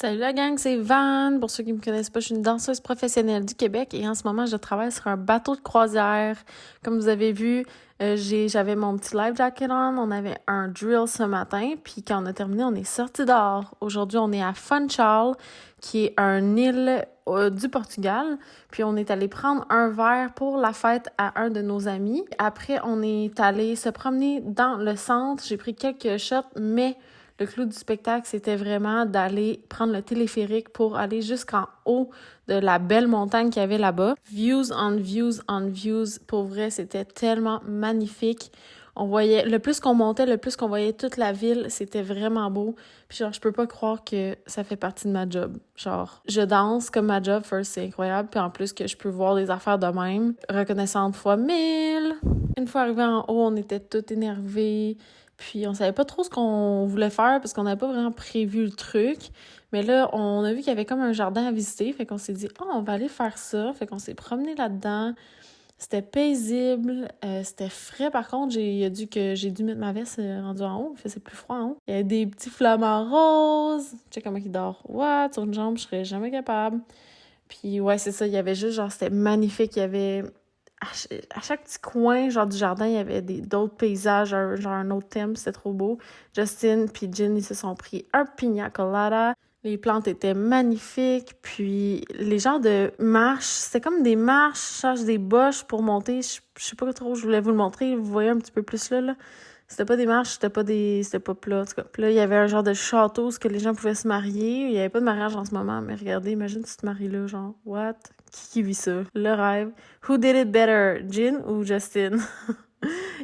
Salut la gang, c'est Van. Pour ceux qui me connaissent pas, je suis une danseuse professionnelle du Québec et en ce moment, je travaille sur un bateau de croisière. Comme vous avez vu, j'avais mon petit life jacket on, on avait un drill ce matin, puis quand on a terminé, on est sorti dehors. Aujourd'hui, on est à Funchal, qui est une île du Portugal, puis on est allé prendre un verre pour la fête à un de nos amis. Après, on est allé se promener dans le centre. J'ai pris quelques shots, mais le clou du spectacle, c'était vraiment d'aller prendre le téléphérique pour aller jusqu'en haut de la belle montagne qu'il y avait là-bas. Views on views on views. Pour vrai, c'était tellement magnifique. On voyait, le plus qu'on montait, le plus qu'on voyait toute la ville, c'était vraiment beau. Puis genre, je peux pas croire que ça fait partie de ma job. Genre, je danse comme ma job, first, c'est incroyable. Puis en plus que je peux voir des affaires de même. Reconnaissante fois 1000. Une fois arrivé en haut, on était tout énervés. Puis on savait pas trop ce qu'on voulait faire parce qu'on n'avait pas vraiment prévu le truc. Mais là, on a vu qu'il y avait comme un jardin à visiter. Fait qu'on s'est dit, on va aller faire ça. Fait qu'on s'est promené là-dedans. C'était paisible. C'était frais. Par contre, j'ai dû mettre ma veste rendue en haut. Il faisait plus froid en haut. Il y avait des petits flamants roses. Tu sais comment il dort. What? Sur une jambe, je serais jamais capable. Puis ouais, c'est ça. Il y avait juste, genre, c'était magnifique. Il y avait... À chaque petit coin, genre, du jardin, il y avait d'autres paysages, genre un autre thème, c'était trop beau. Justin puis Jin, ils se sont pris un pina colada. Les plantes étaient magnifiques, puis les genres de marches, c'était comme des marches, cherche des boches pour monter. Je sais pas trop, je voulais vous le montrer, vous voyez un petit peu plus là. C'était pas des marches, c'était pas plat, en tout cas. Puis là, il y avait un genre de château où les gens pouvaient se marier. Il y avait pas de mariage en ce moment, mais regardez, imagine tu te maries là, genre, what? Qui vit ça? Le rêve. Who did it better, Jin ou Justin?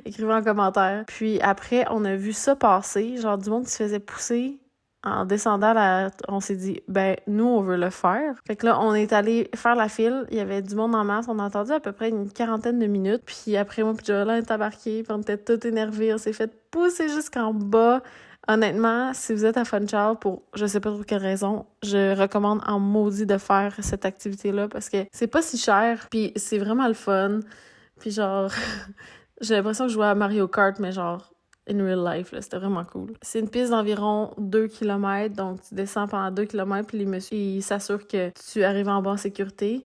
Écrivez en commentaire. Puis après, on a vu ça passer, genre du monde qui se faisait pousser. En descendant, on s'est dit, ben, nous, on veut le faire. Fait que là, on est allé faire la file. Il y avait du monde en masse. On a attendu à peu près une quarantaine de minutes. Puis après, moi, puis Joël, on est embarqués. Puis on était tout énervés. On s'est fait pousser jusqu'en bas. Honnêtement, si vous êtes à Funchal pour je sais pas trop quelle raison, je recommande en maudit de faire cette activité-là parce que c'est pas si cher. Puis c'est vraiment le fun. Puis genre, j'ai l'impression que je jouais à Mario Kart, mais genre... in real life, là, c'était vraiment cool. C'est une piste d'environ 2 km, donc tu descends pendant 2 km, puis les messieurs, ils s'assurent que tu arrives en bas en sécurité.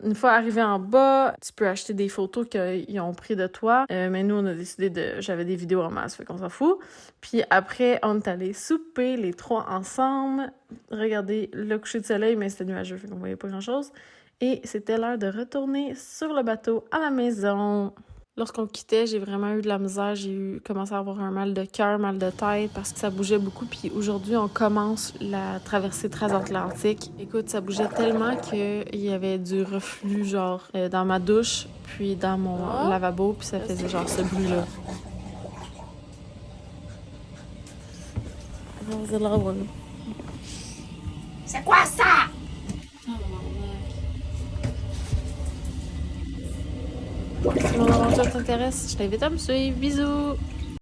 Une fois arrivé en bas, tu peux acheter des photos qu'ils ont pris de toi. Mais nous, on a décidé j'avais des vidéos en masse, fait qu'on s'en fout. Puis après, on est allé souper, les trois ensemble. Regardez le coucher de soleil, mais c'était nuageux, fait qu'on voyait pas grand-chose. Et c'était l'heure de retourner sur le bateau à la maison. Lorsqu'on quittait, j'ai vraiment eu de la misère. J'ai commencé à avoir un mal de cœur, mal de tête parce que ça bougeait beaucoup. Puis aujourd'hui, on commence la traversée transatlantique. Écoute, ça bougeait tellement qu'il y avait du reflux, genre, dans ma douche, puis dans mon lavabo, puis ça faisait genre ce bruit-là. C'est quoi ça? Si mon aventure t'intéresse, je t'invite à me suivre. Bisous!